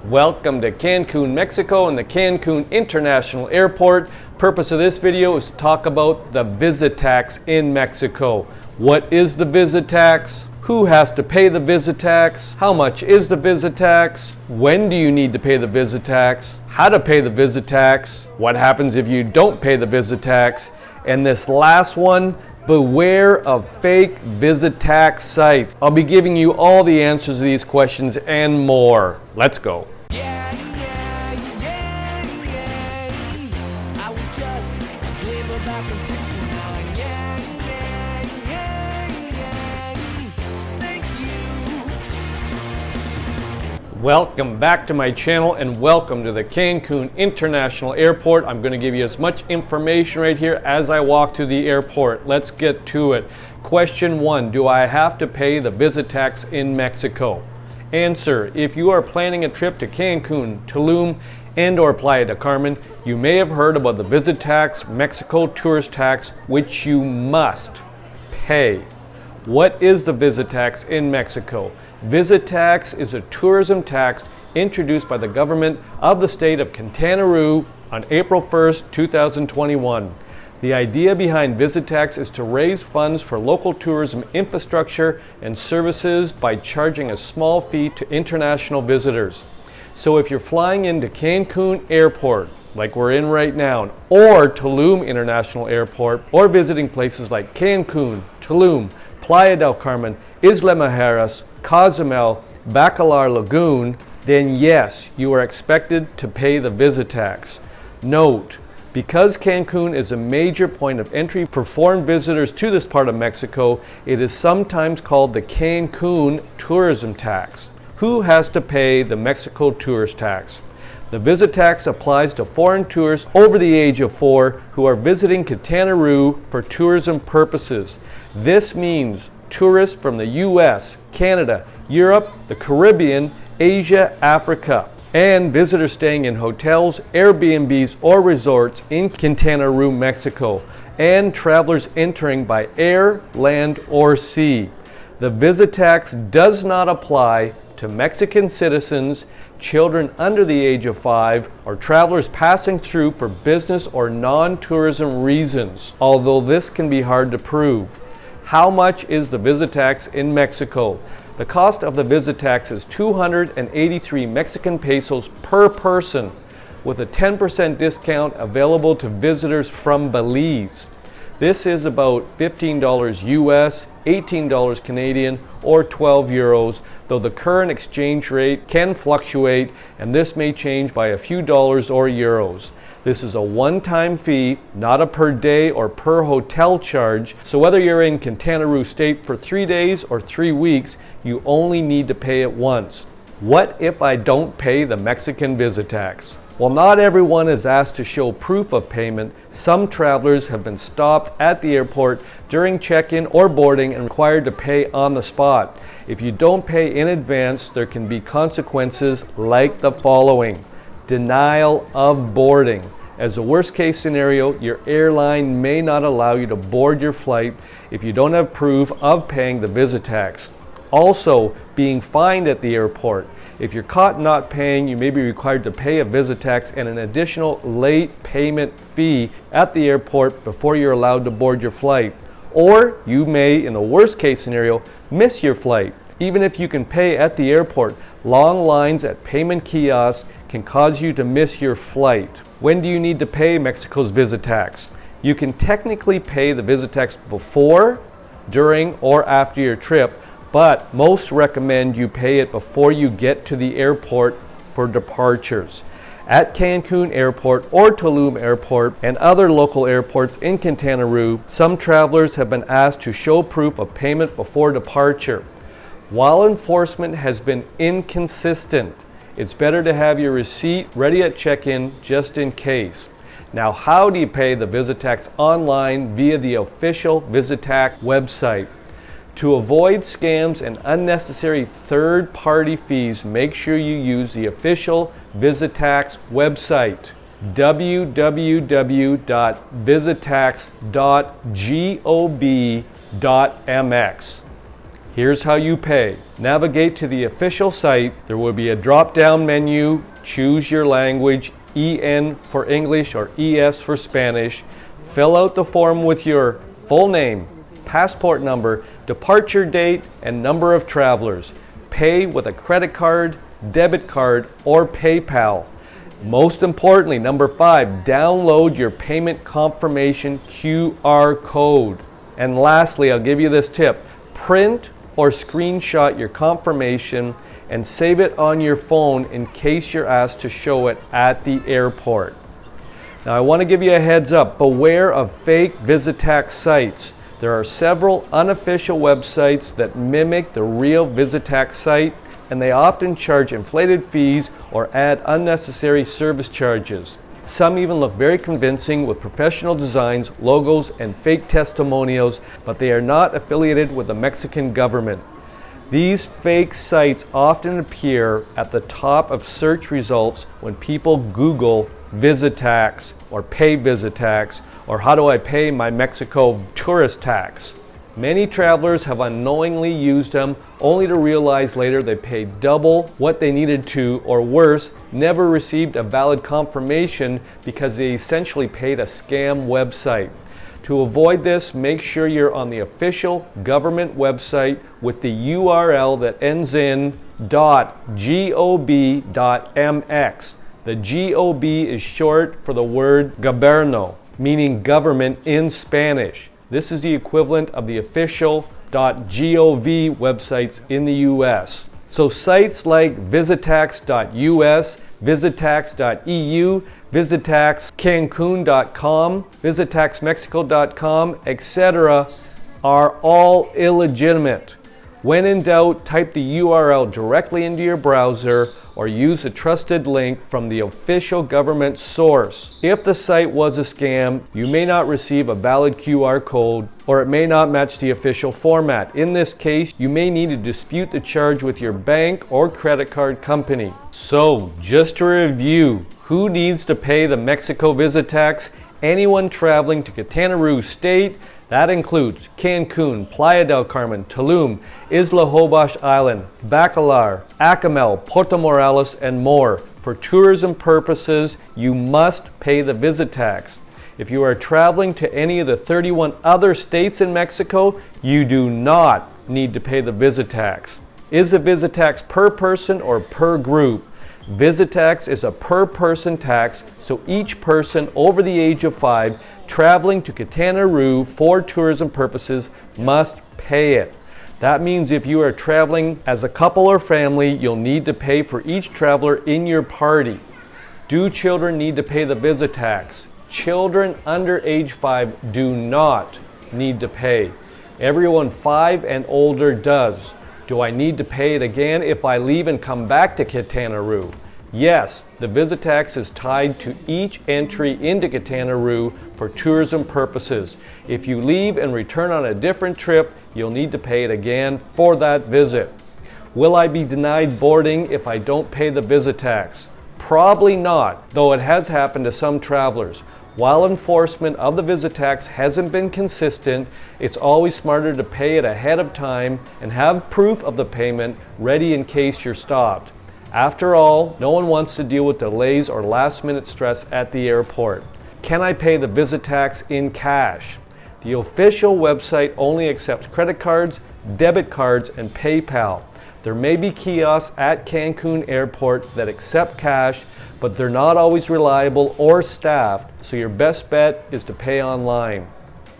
Welcome to Cancun, Mexico and the Cancun International Airport. Purpose of this video is to talk about the visit tax in Mexico. What is the visit tax? Who has to pay the visit tax? How much is the visit tax? When do you need to pay the visit tax? How to pay the visit tax? What happens if you don't pay the visit tax? And this last one, beware of fake visit tax sites. I'll be giving you all the answers to these questions and more. Let's go. I was just a gamer back in 69. Thank you. Welcome back to my channel and welcome to the Cancun International Airport. I'm going to give you as much information right here as I walk through the airport. Let's get to it. Question 1, do I have to pay the visit tax in Mexico? Answer, if you are planning a trip to Cancun, Tulum, and or Playa del Carmen, you may have heard about the visit tax, Mexico tourist tax, which you must pay. What is the visit tax in Mexico? Visit tax is a tourism tax introduced by the government of the state of Quintana Roo on April 1st, 2021. The idea behind visit tax is to raise funds for local tourism infrastructure and services by charging a small fee to international visitors. So if you're flying into Cancun Airport, like we're in right now, or Tulum International Airport, or visiting places like Cancun, Tulum, Playa del Carmen, Isla Mujeres, Cozumel, Bacalar Lagoon, then yes, you are expected to pay the visit tax. Note, because Cancun is a major point of entry for foreign visitors to this part of Mexico, it is sometimes called the Cancun tourism tax. Who has to pay the Mexico tourist tax? The visit tax applies to foreign tourists over the age of 4 who are visiting Quintana Roo for tourism purposes. This means tourists from the US, Canada, Europe, the Caribbean, Asia, Africa, and visitors staying in hotels, Airbnbs, or resorts in Quintana Roo, Mexico, and travelers entering by air, land, or sea. The visit tax does not apply to Mexican citizens, children under the age of 5, or travelers passing through for business or non-tourism reasons, although this can be hard to prove. How much is the visit tax in Mexico? The cost of the visit tax is 283 Mexican pesos per person, with a 10% discount available to visitors from Belize. This is about $15 US, $18 Canadian, or 12 euros, though the current exchange rate can fluctuate and this may change by a few dollars or euros. This is a one-time fee, not a per day or per hotel charge, so whether you're in Quintana Roo State for 3 days or 3 weeks, you only need to pay it once. What if I don't pay the Mexican visit tax? While not everyone is asked to show proof of payment, some travelers have been stopped at the airport during check-in or boarding and required to pay on the spot. If you don't pay in advance, there can be consequences like the following. Denial of boarding. As a worst case scenario, your airline may not allow you to board your flight if you don't have proof of paying the visit tax. Also, being fined at the airport. If you're caught not paying, you may be required to pay a visit tax and an additional late payment fee at the airport before you're allowed to board your flight. Or you may, in the worst case scenario, miss your flight. Even if you can pay at the airport, long lines at payment kiosks can cause you to miss your flight. When do you need to pay Mexico's visit tax? You can technically pay the visit tax before, during, or after your trip, but most recommend you pay it before you get to the airport for departures. At Cancun Airport or Tulum Airport and other local airports in Quintana Roo, some travelers have been asked to show proof of payment before departure. While enforcement has been inconsistent, it's better to have your receipt ready at check-in just in case. Now, how do you pay the visit tax online via the official visit tax website? To avoid scams and unnecessary third-party fees, make sure you use the official visit tax website, www.visitax.gob.mx. Here's how you pay. Navigate to the official site. There will be a drop-down menu. Choose your language, EN for English or ES for Spanish. Fill out the form with your full name, passport number, departure date, and number of travelers. Pay with a credit card, debit card, or PayPal. Most importantly, number 5, download your payment confirmation QR code. And lastly, I'll give you this tip. Print or screenshot your confirmation and save it on your phone in case you're asked to show it at the airport. Now I want to give you a heads up. Beware of fake visitax sites. There are several unofficial websites that mimic the real visitax site, and they often charge inflated fees or add unnecessary service charges. Some even look very convincing with professional designs, logos, and fake testimonials, but they are not affiliated with the Mexican government. These fake sites often appear at the top of search results when people Google visitax or pay visitax or how do I pay my Mexico tourist tax. Many travelers have unknowingly used them only to realize later they paid double what they needed to, or worse, never received a valid confirmation because they essentially paid a scam website. To avoid this, make sure you're on the official government website with the URL that ends in .gob.mx. The GOB is short for the word gobierno, meaning government in Spanish. This is the equivalent of the official .gov websites in the US. So sites like visitax.us, visitax.eu, visitaxcancun.com, visitaxmexico.com, etc. are all illegitimate. When in doubt, type the URL directly into your browser or use a trusted link from the official government source. If the site was a scam, you may not receive a valid QR code or it may not match the official format. In this case, you may need to dispute the charge with your bank or credit card company. So, just to review, who needs to pay the Mexico visitax? Anyone traveling to Quintana Roo State. That includes Cancun, Playa del Carmen, Tulum, Isla Holbox Island, Bacalar, Cozumel, Puerto Moreles, and more. For tourism purposes, you must pay the visitax. If you are traveling to any of the 31 other states in Mexico, you do not need to pay the visitax. Is the visitax per person or per group? Visitax is a per person tax, so each person over the age of 5 traveling to Quintana Roo for tourism purposes must pay it. That means if you are traveling as a couple or family, you'll need to pay for each traveler in your party. Do children need to pay the visitax? Children under age 5 do not need to pay. Everyone 5 and older does. Do I need to pay it again if I leave and come back to Quintana Roo? Yes, the visitax is tied to each entry into Quintana Roo for tourism purposes. If you leave and return on a different trip, you'll need to pay it again for that visit. Will I be denied boarding if I don't pay the visitax? Probably not, though it has happened to some travelers. While enforcement of the visitax hasn't been consistent, it's always smarter to pay it ahead of time and have proof of the payment ready in case you're stopped. After all, no one wants to deal with delays or last-minute stress at the airport. Can I pay the visitax in cash? The official website only accepts credit cards, debit cards, and PayPal. There may be kiosks at Cancun Airport that accept cash, but they're not always reliable or staffed, so your best bet is to pay online.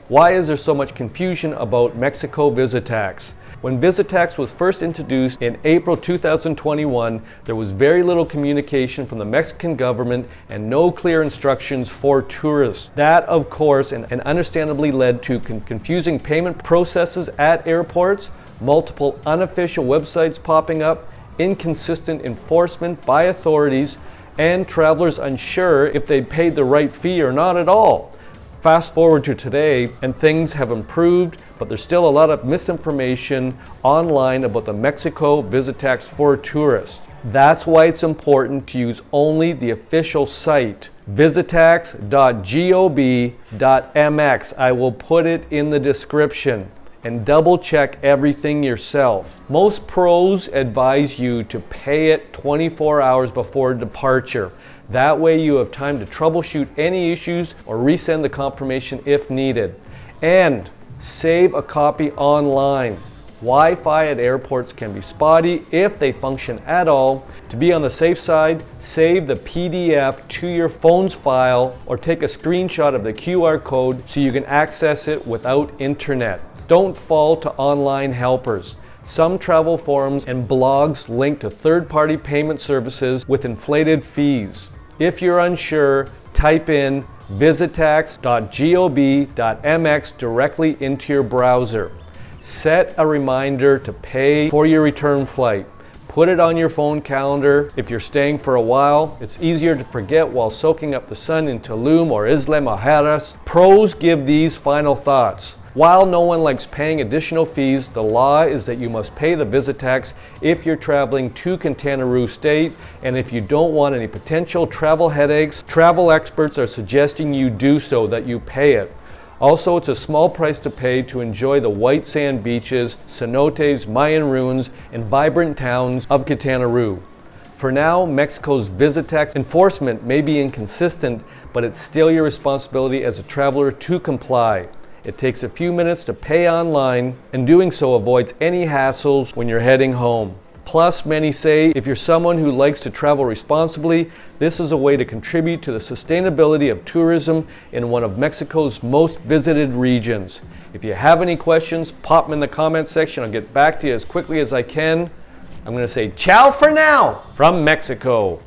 Why is there so much confusion about Mexico visitax? When visitax was first introduced in April 2021, there was very little communication from the Mexican government and no clear instructions for tourists. That, of course, and understandably led to confusing payment processes at airports, multiple unofficial websites popping up, inconsistent enforcement by authorities, and travelers unsure if they paid the right fee or not at all. Fast forward to today, and things have improved, but there's still a lot of misinformation online about the Mexico visitax for tourists. That's why it's important to use only the official site, visitax.gob.mx. I will put it in the description. and double check everything yourself. Most pros advise you to pay it 24 hours before departure. That way you have time to troubleshoot any issues or resend the confirmation if needed. And save a copy online. Wi-Fi at airports can be spotty if they function at all. To be on the safe side, save the PDF to your phone's file or take a screenshot of the QR code so you can access it without internet. Don't fall to online helpers. Some travel forums and blogs link to third-party payment services with inflated fees. If you're unsure, type in visitax.gob.mx directly into your browser. Set a reminder to pay for your return flight. Put it on your phone calendar. If you're staying for a while, it's easier to forget while soaking up the sun in Tulum or Isla Mujeres. Pros give these final thoughts. While no one likes paying additional fees, the law is that you must pay the visit tax if you're traveling to Quintana Roo State, and if you don't want any potential travel headaches, travel experts are suggesting you do so, that you pay it. Also, it's a small price to pay to enjoy the white sand beaches, cenotes, Mayan ruins, and vibrant towns of Quintana Roo. For now, Mexico's visit tax enforcement may be inconsistent, but it's still your responsibility as a traveler to comply. It takes a few minutes to pay online, and doing so avoids any hassles when you're heading home. Plus, many say if you're someone who likes to travel responsibly, this is a way to contribute to the sustainability of tourism in one of Mexico's most visited regions. If you have any questions, pop them in the comment section. I'll get back to you as quickly as I can. I'm going to say ciao for now from Mexico.